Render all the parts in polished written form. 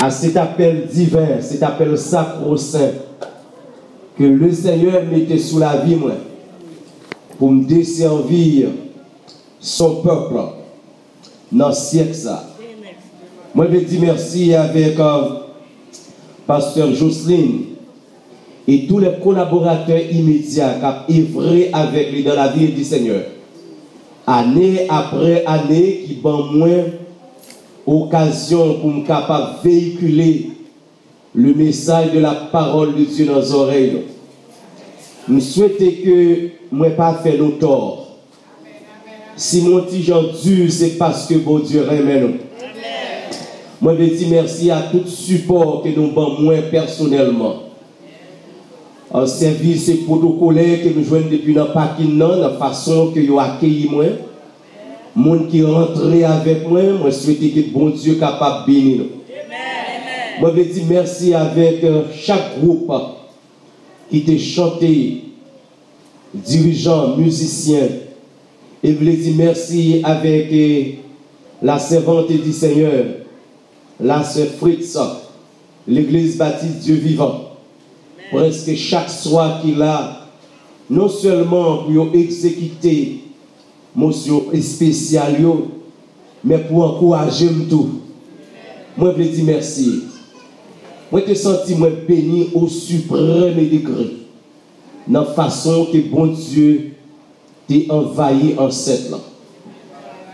à cet appel divin, cet appel sacro-saint que le Seigneur mettait sous la vie moi, pour me desservir son peuple dans le siècle ça. Moi je dis merci avec pasteur Jocelyne et tous les collaborateurs immédiats qui ont œuvré avec lui dans la vie du Seigneur. Année après année, qui ban moins occasion pour me capable de véhiculer le message de la parole de Dieu dans les oreilles. Je souhaite que moi pas faire nos torts. Si mon petit Jean dur, c'est parce que bon Dieu remet nous. Moi je dis merci à tout support que nous ban moins personnellement. Un service protocolaire que nous jouons depuis dans le parking, la façon que nous accueillons moi. Les gens qui rentrent avec moi, je souhaite que bon Dieu soit capable de bénir nous. Moi je dis merci avec chaque groupe qui t'a chanté, dirigeants, musiciens. Et je dis merci avec la servante du Seigneur, la sœur Fritz, l'église baptiste Dieu vivant. Presque chaque soir qu'il a, non seulement pour exécuter motion spéciale, mais pour encourager tout. Moi, je dis merci. Moi, je sens moi béni au suprême degré. Dans la façon que bon Dieu t'a envahi en cette là.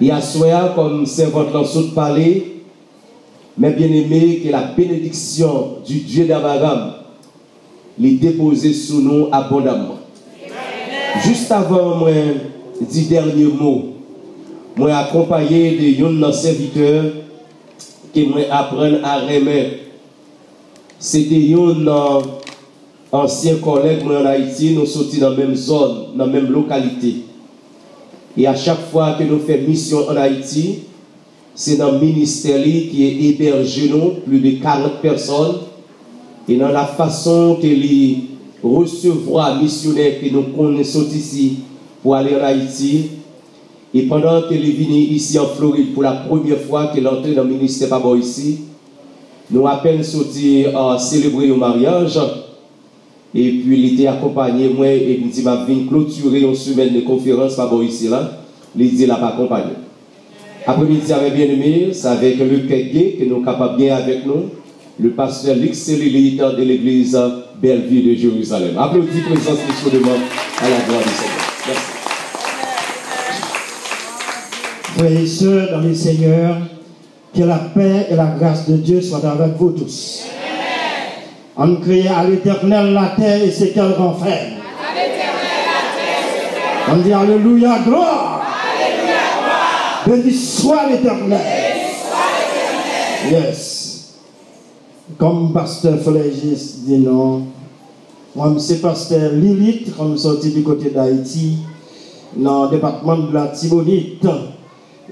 Et à soi, comme servante l'ensemble parler, mais bien aimé, que la bénédiction du Dieu d'Abraham les déposer sous nous abondamment. Juste avant moi, 10 derniers mots, moi accompagné de nos serviteurs qui moi apprennent à remettre. C'était un ancien collègue en Haïti, nous sortis dans la même zone, dans la même localité. Et à chaque fois que nous faisons mission en Haïti, c'est dans le ministère qui est hébergé nous, plus de 40 personnes. Et dans la façon que les recevoir missionnaires que nous connaissons ici pour aller en Haïti, et pendant que les venu ici en Floride pour la première fois qu'il est entré dans le ministère Pabo ici, nous à peine sorti à célébrer le mariage, et puis il était accompagné moi et il dit m'a venu clôturer une semaine de conférence Pabo ici là, il dit l'a pas accompagné. Après-midi avec bien aimé, c'est avec le Kegé que nous sommes capables bien avec nous. Le pasteur Lix Lilith de l'église Bellevue de Jérusalem. Applaudis présence chaudement à la gloire du Seigneur. Merci. Frères et sœurs dans le Seigneur, que la paix et la grâce de Dieu soient avec vous tous. On crie à l'Éternel la terre et ce qu'elle renferme. On dit Alléluia, gloire. Béni soit l'Éternel. Yes. Comme pasteur Flégis dit non, moi c'est pasteur Lilith, comme sorti du côté d'Haïti, dans le département de la Tibonite.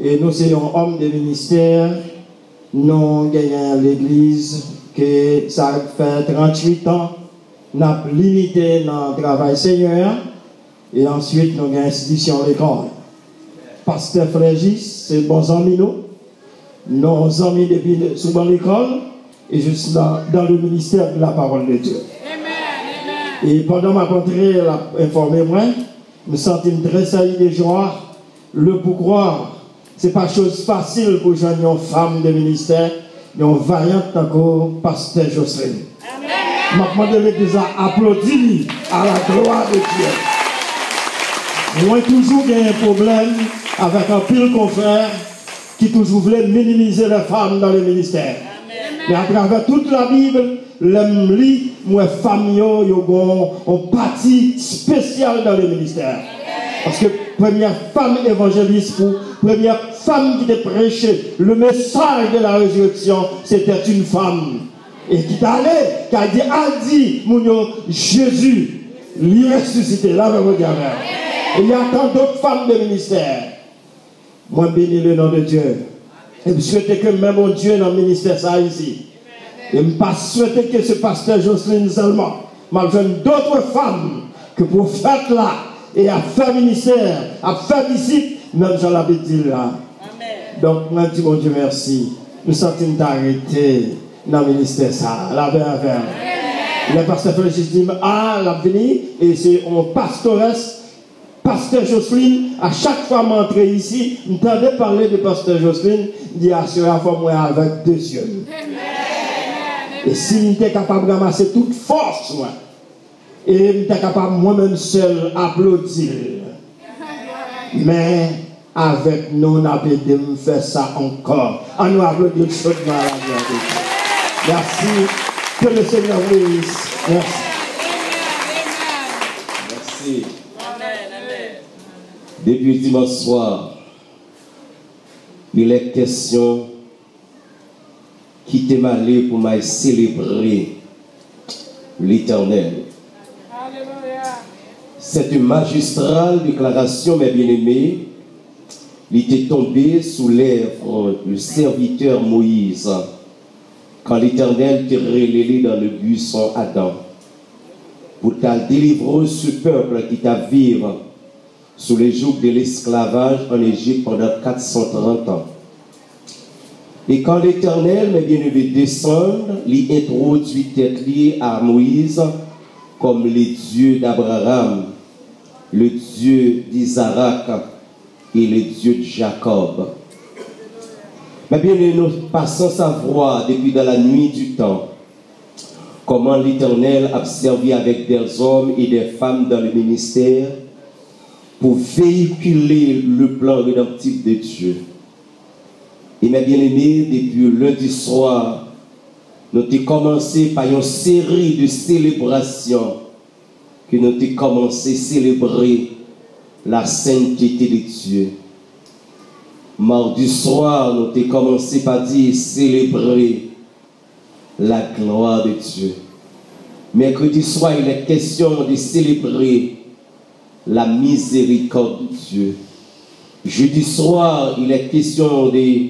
Et nous sommes hommes de ministère, nous gagnons l'église, que ça fait 38 ans, nous avons limité dans le travail Seigneur, et ensuite nous avons l'institution l'école. Pasteur Flégis, c'est bons amis nous, nos amis depuis souvent l'école, et je suis dans le ministère de la parole de Dieu. Amen. Et pendant ma rentrée, elle a informé moi, je me sentais très saillie de joie. Le pourquoi, ce n'est pas chose facile pour joindre une femme de ministère, une variante encore pasteur Jocelyne. Je demande l'église à applaudir à la gloire de Dieu. Moi, toujours j'ai un problème avec un pile confrère qui toujours voulait minimiser les femmes dans le ministère. Mais à travers toute la Bible, les lit, moi, famille, ont partie spéciale dans le ministère. Parce que première femme évangéliste, première femme qui a prêché le message de la résurrection, c'était une femme. Et qui est allée, qui a dit, Jésus, lui ressuscité, là, vous regardez. Et il y a tant d'autres femmes de ministère. Moi, bénis le nom de Dieu. Et je souhaite que même mon Dieu dans le ministère ça ici. Et je ne pas souhaiter que ce pasteur Jocelyne seulement, mais je d'autres femmes que pour faire là et à faire ministère, à faire disciple, même j'en l'avais dit là. Amen. Donc, moi, je dis mon Dieu merci. Nous sommes arrêtés. dans le ministère. Ça, la faire. Le pasteur Félix dit, l'avenir, et c'est un pastoresse. Pasteur Jocelyne, à chaque fois que je ici, je m'entendais parler de Pasteur Jocelyne, je dis à ce moi avec 2 yeux. Et si j'étais capable de ramasser toute force, moi, et j'étais capable moi-même seul applaudir. Mais avec nous, on a pu faire ça encore. On nous applaudit chaudement à la gloire. Merci. Que le Seigneur bénisse. Merci. Merci. Depuis dimanche soir, il est question qui t'est malé pour m'aller célébrer l'Éternel. Cette magistrale déclaration, mes bien-aimés, il était tombé sous lèvres du serviteur Moïse quand l'Éternel t'est relélé dans le buisson Adam pour t'a délivrer ce peuple qui t'a vivre sous les jours de l'esclavage en Égypte pendant 430 ans. Et quand l'Éternel, mes bien-aimés, descend, il introduit tête liée à Moïse comme le Dieu d'Abraham, le Dieu d'Isaac et le Dieu de Jacob. Mais bien, nous passons sa voix depuis dans la nuit du temps, comment l'Éternel a servi avec des hommes et des femmes dans le ministère pour véhiculer le plan rédemptif de Dieu. Et mes bien-aimés, depuis lundi soir, nous avons commencé par une série de célébrations que nous avons commencé à célébrer la sainteté de Dieu. Mardi soir, nous avons commencé par dire célébrer la gloire de Dieu. Mercredi soir, il est question de célébrer la miséricorde de Dieu. Jeudi soir, il est question de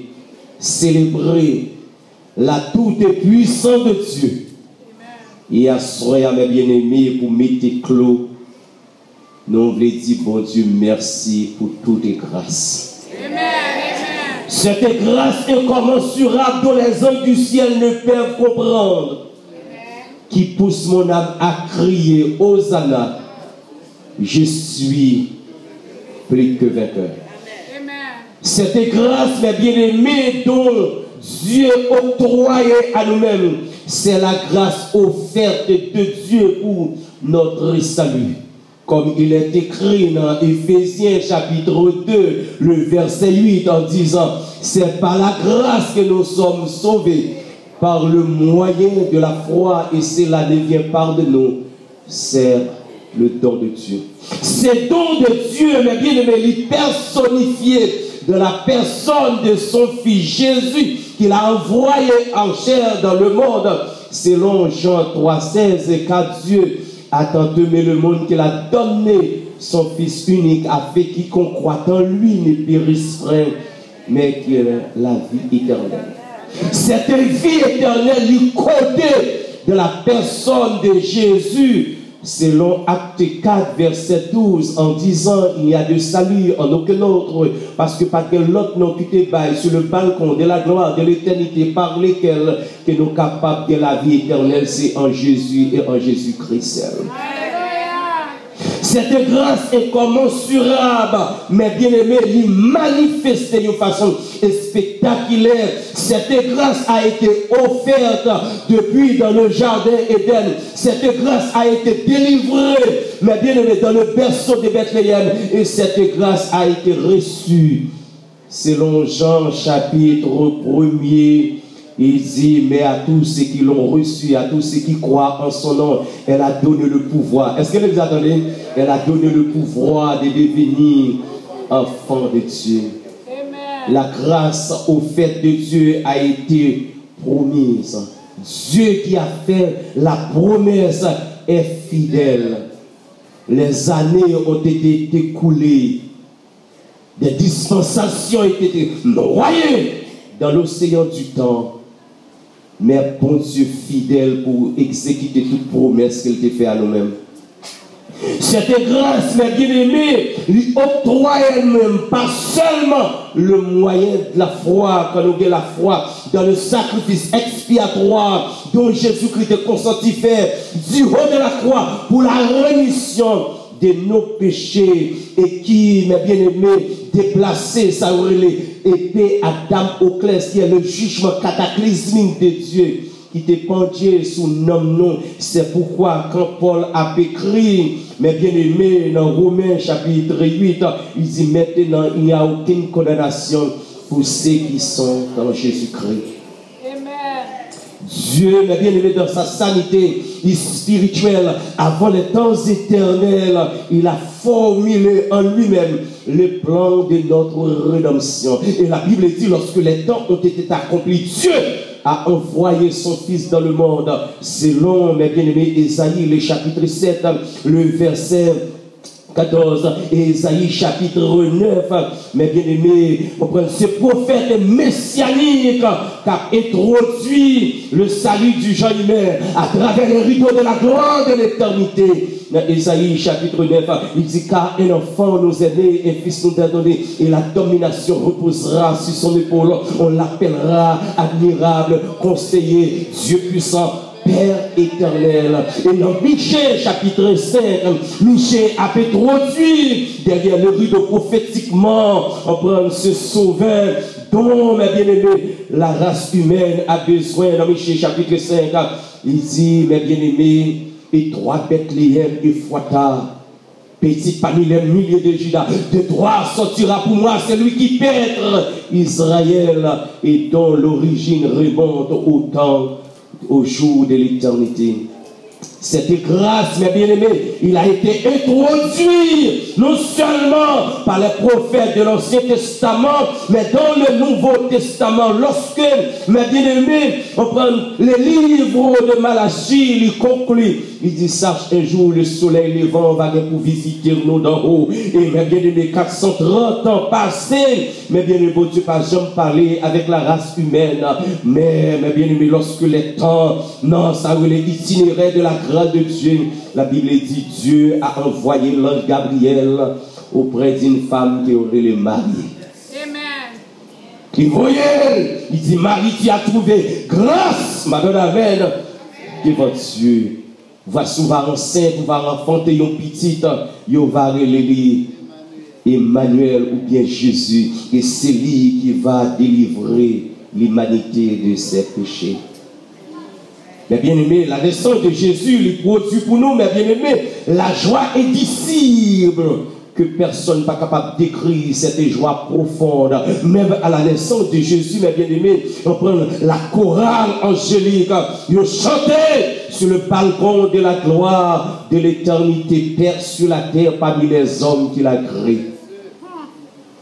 célébrer la toute-puissance de Dieu. Et à soir, mes bien-aimés, pour mettre clos, nous voulons dire, bon Dieu, merci pour toutes les grâces. Cette grâce incommensurable dont les hommes du ciel ne peuvent comprendre, qui pousse mon âme à crier, Hosanna, je suis plus que vainqueur. Cette grâce, mes bien-aimés, dont Dieu octroyé à nous-mêmes, c'est la grâce offerte de Dieu pour notre salut. Comme il est écrit dans Éphésiens chapitre 2, le verset 8, en disant, c'est par la grâce que nous sommes sauvés, par le moyen de la foi, et cela ne vient pas de nous, c'est le don de Dieu. Ce don de Dieu, mes bien-aimés, il personnifié de la personne de son Fils Jésus, qu'il a envoyé en chair dans le monde, selon Jean 3,16, car Dieu a tant aimé le monde qu'il a donné son Fils unique, afin que quiconque croit en lui ne périsse point, mais qu'il ait la vie éternelle. Cette vie éternelle, il côté de la personne de Jésus, selon Acte 4, verset 12, en disant, il n'y a de salut en aucun autre, parce que pas que l'autre non qui te baille sur le balcon de la gloire, de l'éternité, par lesquels que nous sommes capables de la vie éternelle, c'est en Jésus et en Jésus-Christ seul. Cette grâce incommensurable, mais bien aimé, il manifeste d'une façon spectaculaire. Cette grâce a été offerte depuis dans le jardin Éden. Cette grâce a été délivrée, mais bien aimé, dans le berceau de Bethléem. Et cette grâce a été reçue. Selon Jean chapitre 1er, il dit, mais à tous ceux qui l'ont reçu, à tous ceux qui croient en son nom, elle a donné le pouvoir. Est-ce que vous attendez? Elle a donné le pouvoir de devenir enfant de Dieu. Amen. La grâce au fait de Dieu a été promise. Dieu qui a fait la promesse est fidèle. Les années ont été écoulées. Des dispensations ont été noyées dans l'océan du temps. Mais bon Dieu fidèle pour exécuter toute promesse qu'il t'a fait à nous-mêmes. Cette grâce, mes bien-aimés, lui octroie elle-même, pas seulement le moyen de la foi, quand nous avons la foi dans le sacrifice expiatoire dont Jésus-Christ est consenti faire du haut de la croix pour la rémission de nos péchés et qui, mes bien-aimés, déplacé sa épée à Damoclès, qui est le jugement cataclysmique de Dieu, qui était pendu sous nom. C'est pourquoi quand Paul a écrit, mes bien-aimés, dans Romains chapitre 8, il dit maintenant il n'y a aucune condamnation pour ceux qui sont dans Jésus-Christ. Dieu, mes bien-aimés, dans sa sanité spirituelle, avant les temps éternels, il a formulé en lui-même le plan de notre rédemption. Et la Bible dit, lorsque les temps ont été accomplis, Dieu a envoyé son Fils dans le monde. Selon, mes bien-aimés, Ésaïe, le chapitre 7, le verset 14 et Ésaïe chapitre 9, mes bien-aimés, ce prophète messianique qui a introduit le salut du genre humain à travers les rideaux de la gloire de l'éternité. Dans Ésaïe chapitre 9, il dit car un enfant nous est né, un fils nous est donné, et la domination reposera sur son épaule. On l'appellera admirable, conseiller, Dieu puissant, Père éternel. Et dans Michée chapitre 5, Michée a introduit derrière le rideau prophétiquement en prendre ce sauveur dont, mes bien-aimés, la race humaine a besoin. Dans Michée chapitre 5, il dit, mes bien-aimés, et trois Bethléem et Fouata, petit parmi les milliers de Judas, de toi sortira pour moi celui qui pètre Israël et dont l'origine remonte au temps, au jour de l'éternité. Cette grâce, mes bien-aimés, il a été introduit non seulement par les prophètes de l'Ancien Testament, mais dans le Nouveau Testament. Lorsque, mes bien-aimés, on prend les livres de Malachie, il conclut, il dit, sache un jour le soleil levant va venir pour visiter nous d'en haut. Et mes bien-aimés, 430 ans passés, mes bien-aimés, bon Dieu, pas jamais parlé avec la race humaine. Mais, mes bien-aimés, lorsque les temps, non, ça voulait itinéraire de la grâce de Dieu, la Bible dit, Dieu a envoyé l'ange Gabriel auprès d'une femme qui aurait le mari. Amen. Il voyait, il dit, Marie, tu as trouvé grâce, madame, amen, devant Dieu. Va souvent enceinte, va enfanter une petite, il va relayer Emmanuel ou bien Jésus, et c'est lui qui va délivrer l'humanité de ses péchés. Mes bien-aimés, la naissance de Jésus lui produit pour nous, mes bien-aimés, la joie indicible que personne n'est pas capable d'écrire, cette joie profonde. Même à la naissance de Jésus, mes bien-aimés, on prend la chorale angélique, ils chantaient sur le balcon de la gloire de l'éternité, Père sur la terre parmi les hommes qu'il a créés.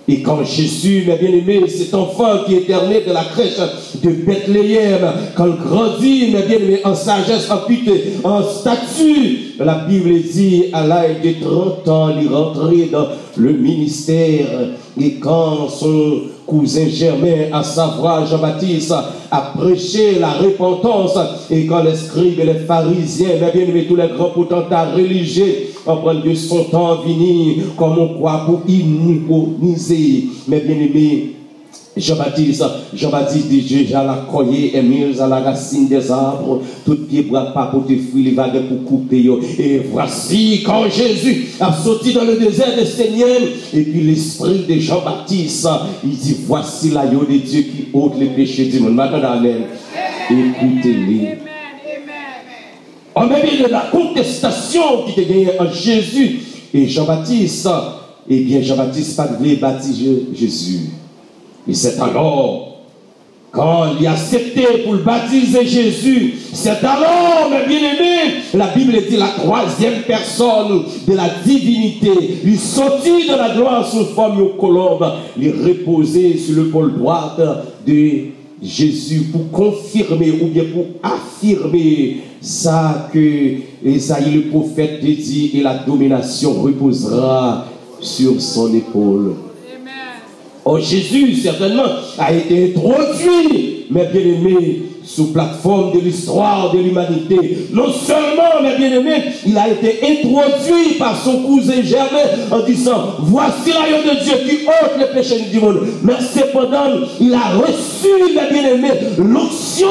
Et quand Jésus, mes bien-aimés, cet enfant qui est né de la crèche de Bethléem, quand il grandit, mes bien-aimés, en sagesse, en pité, en statut, la Bible dit, à l'âge de 30 ans, il est rentré dans le ministère. Et quand son cousin Germain, à savoir Jean-Baptiste, a prêché la repentance, et quand les scribes et les pharisiens, mes bien-aimés, tous les grands potentats religieux, en prendre de son temps venir, comme on croit pour hypnotiser, mes bien-aimés, Jean-Baptiste dit déjà la coyer et mise à la racine des arbres, tout pied bras pas pour te fruits, les vagues pour couper. Et voici quand Jésus a sorti dans le désert des Seigneurs, et puis l'esprit de Jean-Baptiste, il dit voici l'agneau de Dieu qui ôte les péchés du monde. Maintenant, amen. Écoutez-les. En même temps de la contestation qui était gagnée en Jésus et Jean-Baptiste, eh bien Jean-Baptiste pas voulu baptiser Jésus. Et c'est alors, quand il a accepté pour le baptiser Jésus, c'est alors, mes bien-aimés, la Bible dit la troisième personne de la divinité. Il sortit de la gloire sous forme de colombe, il reposait sur le pôle droit de Jésus pour confirmer ou bien pour affirmer ça que Ésaïe le prophète dit, et la domination reposera sur son épaule. Oh, Jésus, certainement, a été introduit, mes bien-aimés, sous plateforme de l'histoire de l'humanité. Non seulement, mes bien-aimés, il a été introduit par son cousin Germain en disant, voici l'agneau de Dieu qui ôte les péchés du monde. Mais cependant, il a reçu, mes bien-aimés, l'onction